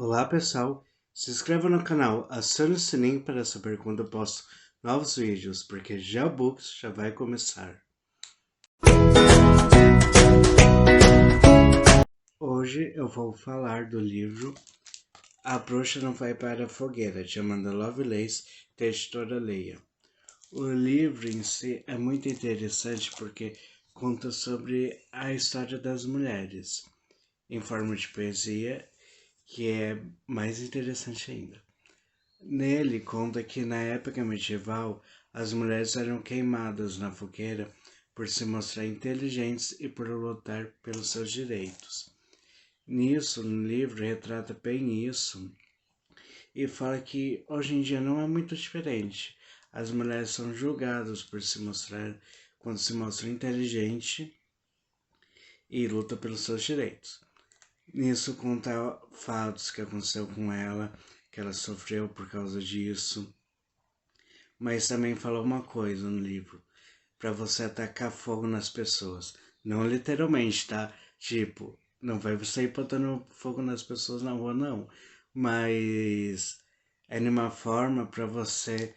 Olá pessoal, se inscreva no canal, acione o sininho para saber quando eu posto novos vídeos, porque Geobooks já vai começar. Hoje eu vou falar do livro A Bruxa Não Vai para a Fogueira, de Amanda Lovelace, da editora Leia. O livro em si é muito interessante porque conta sobre a história das mulheres, em forma de poesia, que é mais interessante ainda. Nele conta que na época medieval as mulheres eram queimadas na fogueira por se mostrar inteligentes e por lutar pelos seus direitos. Nisso, no livro, retrata bem isso e fala que hoje em dia não é muito diferente. As mulheres são julgadas por se mostrar, quando se mostram inteligentes e lutam pelos seus direitos. Nisso conta fatos que aconteceu com ela, que ela sofreu por causa disso. Mas também fala uma coisa no livro, para você atacar fogo nas pessoas. Não literalmente, tá? Tipo, não vai sair botando fogo nas pessoas na rua, não. Mas é de uma forma para você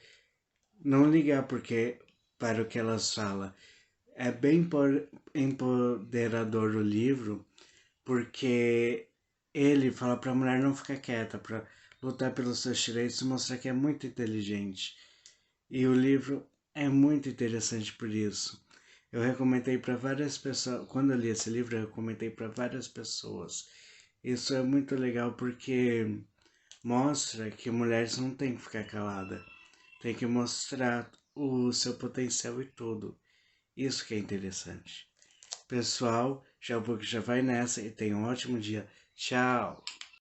não ligar porque para o que elas falam. É bem empoderador o livro, porque ele fala para a mulher não ficar quieta, para lutar pelos seus direitos e mostrar que é muito inteligente. E o livro é muito interessante por isso. Eu recomendei para várias pessoas, quando eu li esse livro, eu recomendei para várias pessoas. Isso é muito legal porque mostra que mulheres não têm que ficar calada, tem que mostrar o seu potencial e tudo. Isso que é interessante. Pessoal, já vai nessa e tenha um ótimo dia. Tchau!